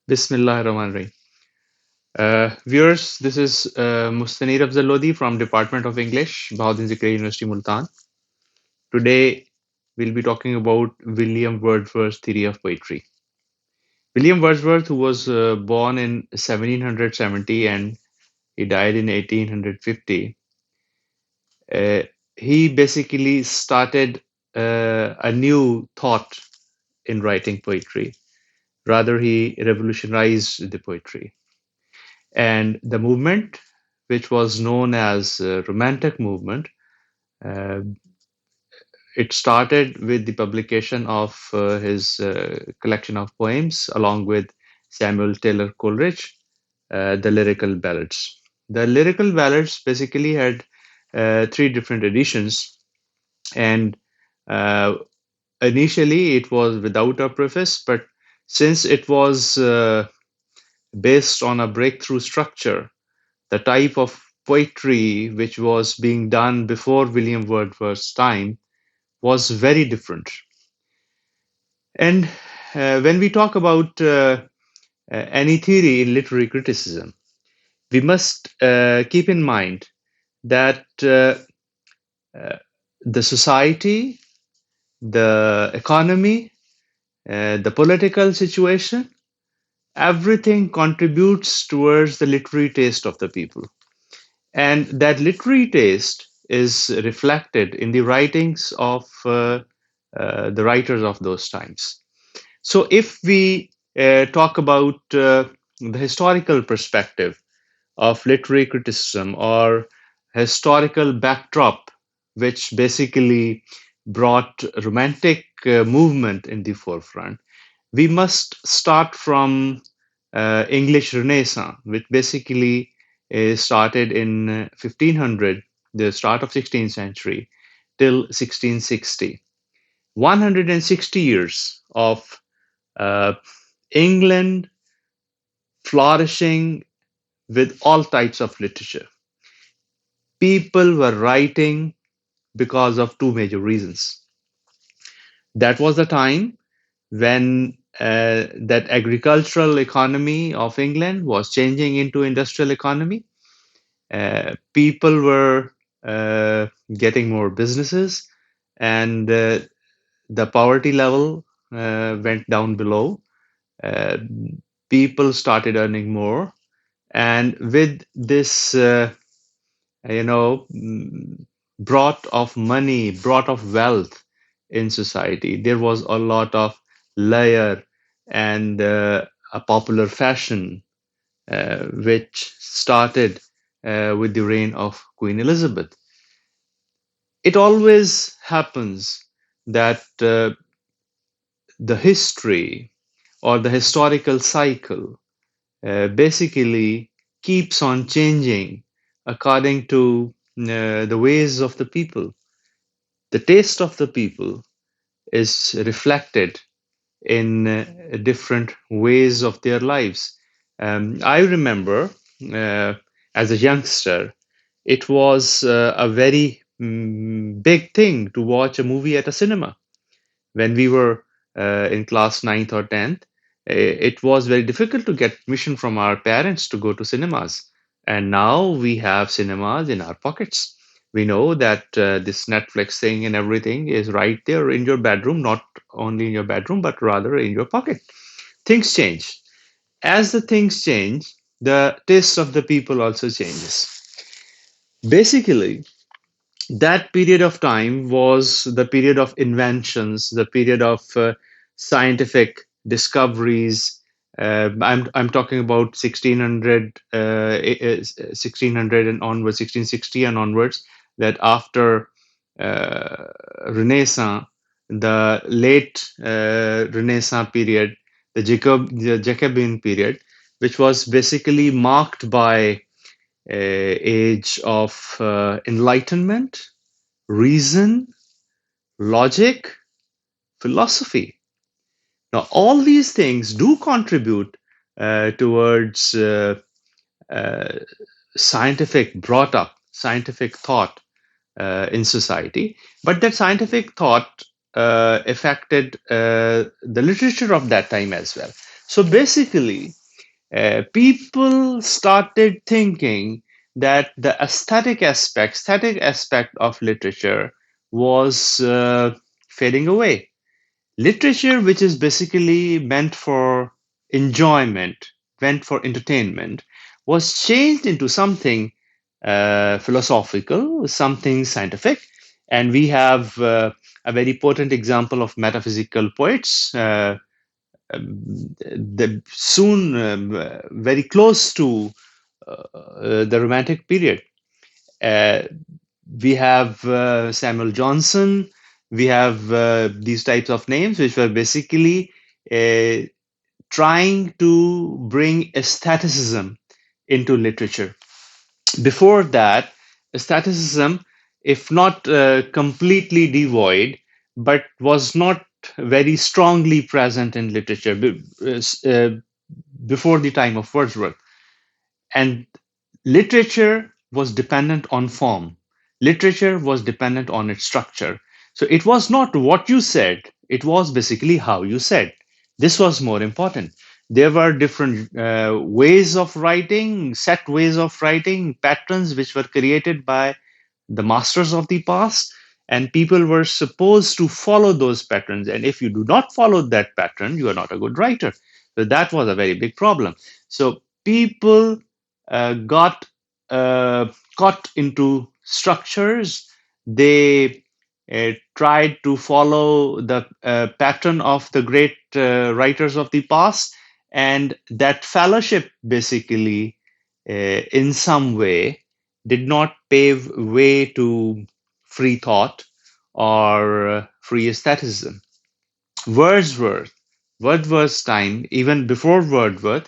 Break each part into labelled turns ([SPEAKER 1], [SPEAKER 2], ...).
[SPEAKER 1] Bismillahirrahmanirrahim. Viewers, this is Mustanir Afzalodi from Department of English, Bahauddin Zikri University, Multan. Today, we'll be talking about William Wordsworth's theory of poetry. William Wordsworth, who was born in 1770 and he died in 1850, uh, he basically started a new thought in writing poetry. Rather, he revolutionized the poetry. And the movement, which was known as Romantic movement, uh, it started with the publication of his collection of poems along with Samuel Taylor Coleridge, the Lyrical Ballads. The Lyrical Ballads basically had three different editions, and uh, initially it was without a preface, but since it was based on a breakthrough structure, the type of poetry which was being done before William Wordsworth's time was very different. And when we talk about any theory in literary criticism, we must keep in mind that uh, the society, the economy, the political situation, everything contributes towards the literary taste of the people. And that literary taste is reflected in the writings of the writers of those times. So, if we talk about the historical perspective of literary criticism or historical backdrop, which basically brought romantic movement in the forefront, we must start from English Renaissance, which basically started in 1500, the start of 16th century, till 1660. 160 years of uh, England flourishing with all types of literature. People were writing because of two major reasons. That was the time when that agricultural economy of England was changing into industrial economy. People were getting more businesses, and the poverty level went down below. Uh, People started earning more, and with this, you know, brought of money, brought of wealth in society, there was a lot of layer and a popular fashion which started with the reign of Queen Elizabeth. It always happens that the history or the historical cycle basically keeps on changing according to the ways of the people. The taste of the people is reflected in different ways of their lives. I remember uh, as a youngster, it was a very big thing to watch a movie at a cinema. When we were in class ninth or 10th, it was very difficult to get permission from our parents to go to cinemas. And now we have cinemas in our pockets. We know that this Netflix thing and everything is right there in your bedroom, not only in your bedroom, but rather in your pocket. Things change. As the things change, the taste of the people also changes. Basically, that period of time was the period of inventions, the period of scientific discoveries. I'm talking about 1600, 1600 and onwards, 1660 and onwards. That after uh, Renaissance, the late Renaissance period, the Jacobean period, which was basically marked by age of enlightenment, reason, logic, philosophy. Now, all these things do contribute towards uh, scientific brought up, scientific thought in society. But that scientific thought affected the literature of that time as well. So basically, people started thinking that the aesthetic aspect of literature was fading away. Literature, which is basically meant for enjoyment, meant for entertainment, was changed into something philosophical, something scientific. And we have a very potent example of metaphysical poets, soon very close to the Romantic period. Uh, we have Samuel Johnson. We have these types of names, which were basically uh, trying to bring aestheticism into literature. Before that, aestheticism, if not completely devoid, but was not very strongly present in literature before the time of Wordsworth. And literature was dependent on form. Literature was dependent on its structure. So it was not what you said, it was basically how you said. This was more important. There were different ways of writing, set ways of writing, patterns which were created by the masters of the past, and people were supposed to follow those patterns. And if you do not follow that pattern, you are not a good writer. So that was a very big problem. So people got caught into structures. They tried to follow the pattern of the great writers of the past, and that fellowship basically, in some way, did not pave way to free thought or free aestheticism. Wordsworth, Wordsworth's time, even before Wordsworth,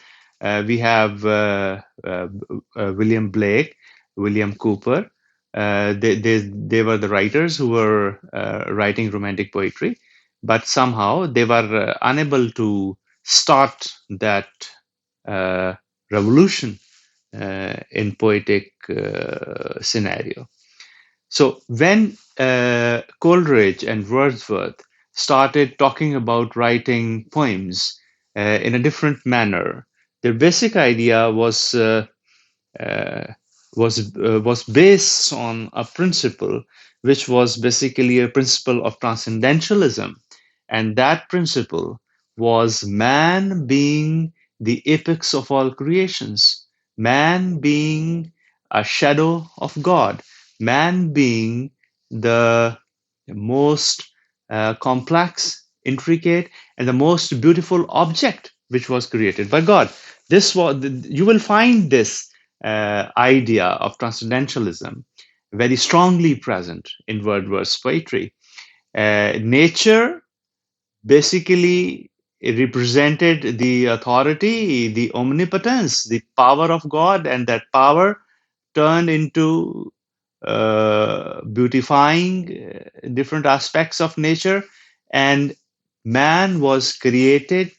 [SPEAKER 1] we have William Blake, William Cooper. They were the writers who were writing romantic poetry, but somehow they were unable to start that uh, revolution in poetic scenario. So when Coleridge and Wordsworth started talking about writing poems in a different manner, their basic idea uh, was based on a principle which was basically a principle of transcendentalism, and that principle was man being the apex of all creations, man being a shadow of God, man being the most complex, intricate, and the most beautiful object which was created by God. This was you will find this idea of transcendentalism very strongly present in Wordsworth's poetry. Nature basically represented the authority, the omnipotence, the power of God, and that power turned into beautifying different aspects of nature. And man was created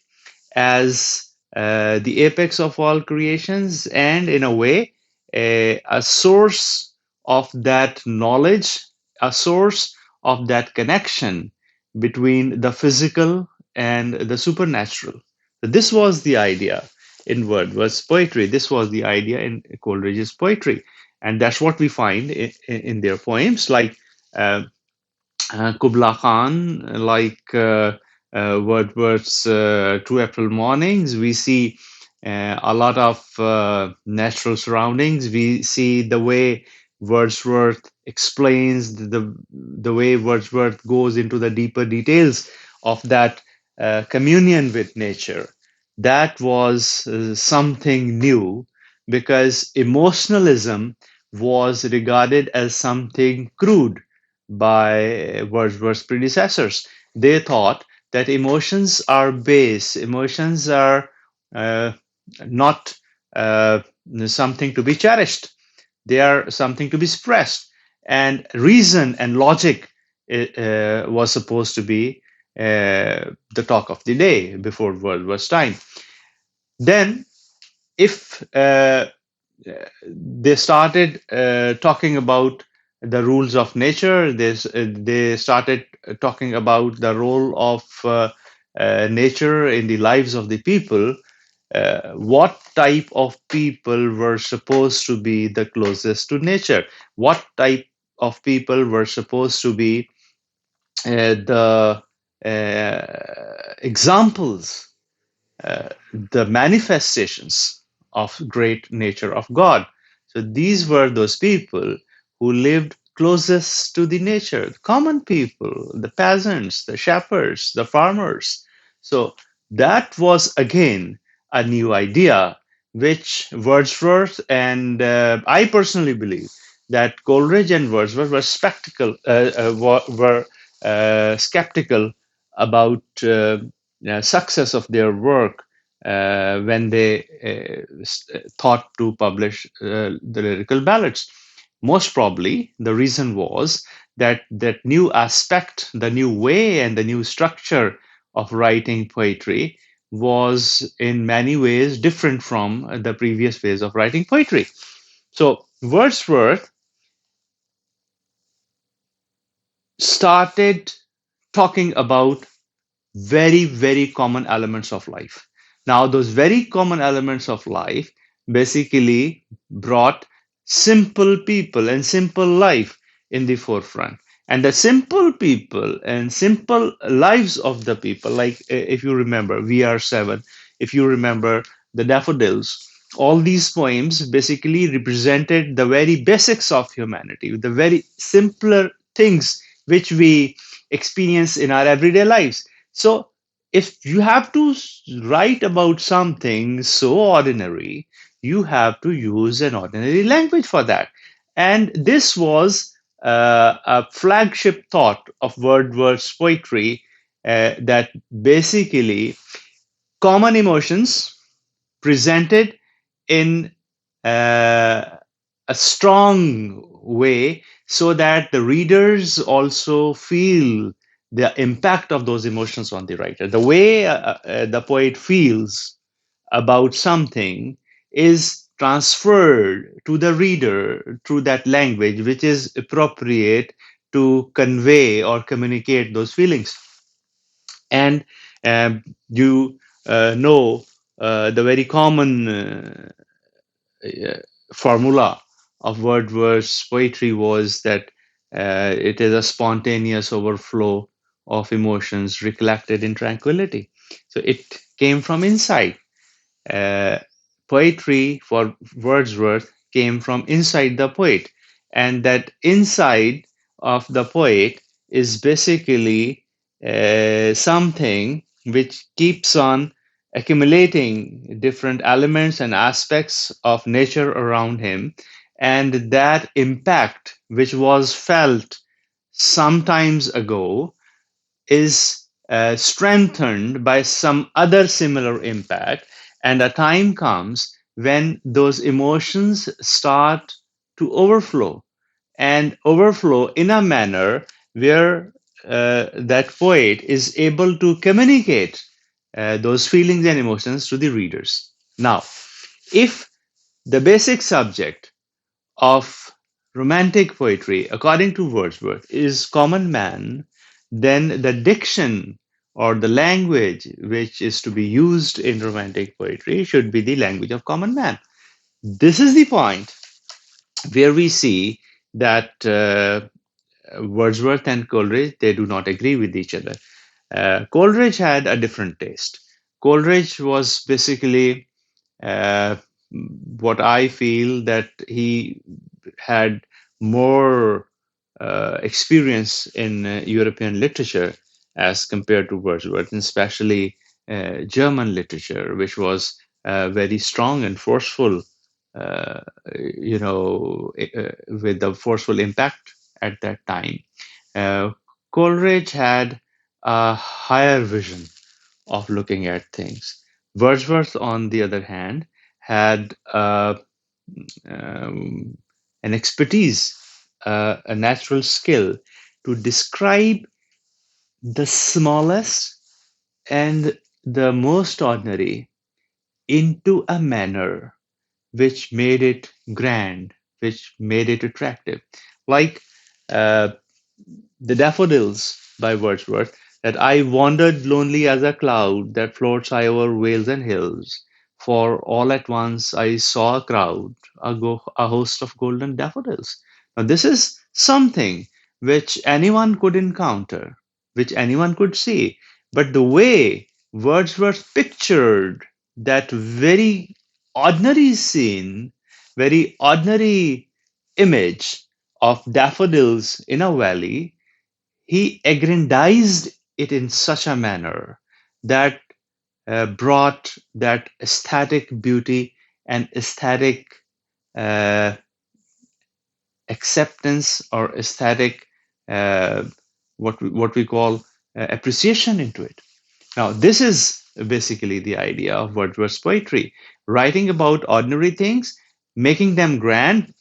[SPEAKER 1] as the apex of all creations, and in a way, a source of that knowledge, a source of that connection between the physical and the supernatural. This was the idea in Wordsworth's poetry. This was the idea in Coleridge's poetry. And that's what we find in their poems, like uh, Kubla Khan, like Wordsworth's Two April Mornings. We see a lot of natural surroundings. We see the way Wordsworth explains the way Wordsworth goes into the deeper details of that communion with nature. That was something new, because emotionalism was regarded as something crude by Wordsworth's predecessors. They thought that emotions are base, emotions are uh, not something to be cherished, they are something to be suppressed. And reason and logic was supposed to be the talk of the day before Wordsworth's time. Then, if they started talking about the rules of nature. They started talking about the role of nature in the lives of the people. what type of people were supposed to be the closest to nature, what type of people were supposed to be the examples, the manifestations of great nature of God. So these were those people who lived closest to the nature, the common people, the peasants, the shepherds, the farmers. So that was again a new idea, which Wordsworth and I personally believe that Coleridge and Wordsworth were skeptical about success of their work when they thought to publish the lyrical ballads. Most probably, the reason was that that new aspect, the new way, and the new structure of writing poetry was in many ways different from the previous ways of writing poetry. So Wordsworth started talking about very, very common elements of life. Now, those very common elements of life basically brought simple people and simple life in the forefront. And the simple people and simple lives of the people, like if you remember VR7, if you remember the daffodils, all these poems basically represented the very basics of humanity, the very simpler things which we experience in our everyday lives. So, if you have to write about something so ordinary, you have to use an ordinary language for that. And this was a flagship thought of Wordsworth's poetry that basically common emotions presented in uh, a strong way so that the readers also feel the impact of those emotions on the writer. The way the poet feels about something is transferred to the reader through that language which is appropriate to convey or communicate those feelings. And you know the very common uh, formula of Wordsworth's poetry was that it is a spontaneous overflow of emotions recollected in tranquility. So it came from inside. uh, Poetry for Wordsworth came from inside the poet, and that inside of the poet is basically something which keeps on accumulating different elements and aspects of nature around him, and that impact which was felt sometimes ago is strengthened by some other similar impact, and a time comes when those emotions start to overflow and overflow in a manner where that poet is able to communicate those feelings and emotions to the readers. Now, if the basic subject of romantic poetry, according to Wordsworth, is common man, then the diction or the language which is to be used in romantic poetry should be the language of common man. This is the point where we see that Wordsworth and Coleridge, they do not agree with each other. Coleridge had a different taste. Coleridge was basically uh, what I feel that he had more experience in European literature as compared to Wordsworth, and especially German literature, which was very strong and forceful, uh, with the forceful impact at that time. Uh, Coleridge had a higher vision of looking at things. Wordsworth, on the other hand, had um, an expertise, a natural skill to describe the smallest and the most ordinary into a manner which made it grand, which made it attractive. Like uh, the daffodils by Wordsworth, that I wandered lonely as a cloud that floats high over vales and hills, For all at once I saw a crowd, a host of golden daffodils. Now, this is something which anyone could encounter, which anyone could see. But the way Wordsworth pictured that very ordinary scene, very ordinary image of daffodils in a valley, he aggrandized it in such a manner that brought that aesthetic beauty and aesthetic uh, acceptance or aesthetic uh, what we call appreciation into it. Now, this is basically the idea of Wordsworth's poetry, writing about ordinary things, making them grand,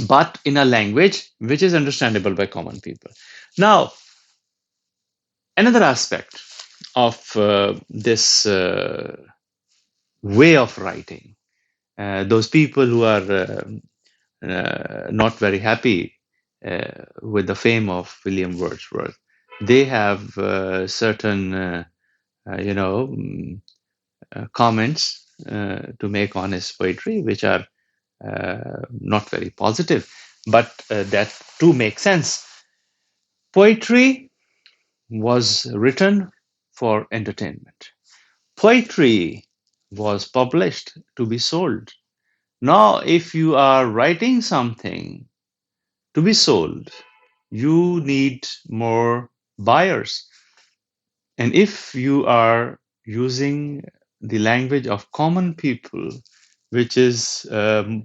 [SPEAKER 1] but in a language which is understandable by common people. Now, another aspect of this way of writing, those people who are not very happy with the fame of William Wordsworth, they have certain, comments to make on his poetry, which are not very positive, but that too makes sense. Poetry was written for entertainment. Poetry was published to be sold. Now, if you are writing something to be sold, you need more buyers. And if you are using the language of common people, which is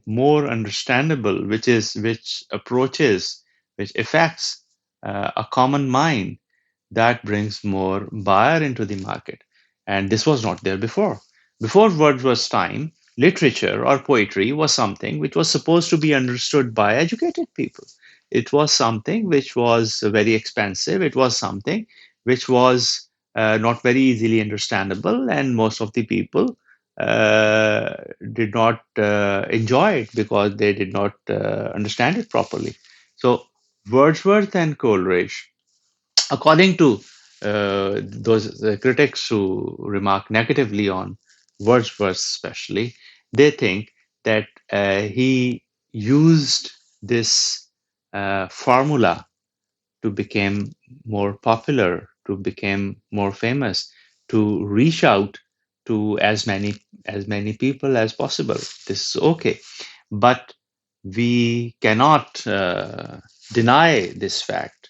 [SPEAKER 1] more understandable, which approaches, which affects a common mind, that brings more buyer into the market. And this was not there before. Before Wordsworth's time, literature or poetry was something which was supposed to be understood by educated people. It was something which was very expensive. It was something which was not very easily understandable, and most of the people uh, did not enjoy it because they did not understand it properly. So, Wordsworth and Coleridge, according to those critics who remark negatively on Wordsworth, especially, they think that he used this formula to become more popular, to become more famous, to reach out to as many people as possible. This is okay, but we cannot deny this fact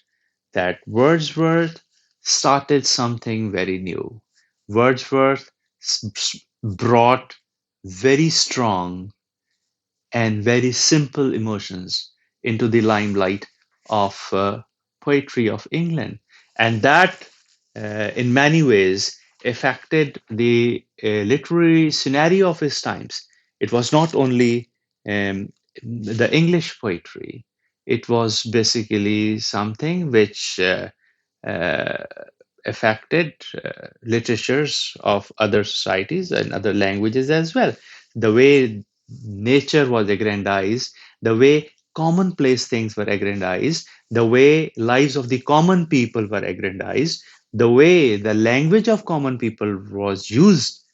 [SPEAKER 1] that Wordsworth started something very new. Wordsworth brought very strong and very simple emotions into the limelight of poetry of England. And that, in many ways, affected the literary scenario of his times. It was not only the English poetry, it was basically something which uh, affected literatures of other societies and other languages as well. The way nature was aggrandized, the way commonplace things were aggrandized, the way lives of the common people were aggrandized, the way the language of common people was used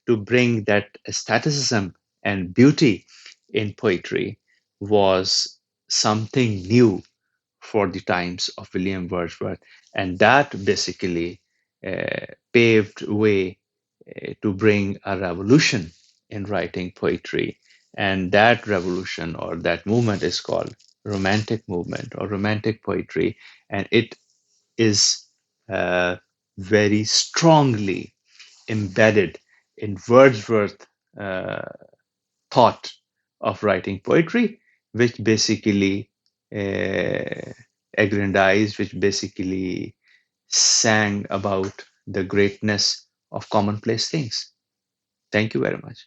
[SPEAKER 1] to bring that aestheticism and beauty in poetry was something new for the times of William Wordsworth. And that basically paved way to bring a revolution in writing poetry. And that revolution or that movement is called Romantic movement or Romantic poetry. And it is very strongly embedded in Wordsworth uh, thought of writing poetry, which basically uh, aggrandized, which basically sang about the greatness of commonplace things. Thank you very much.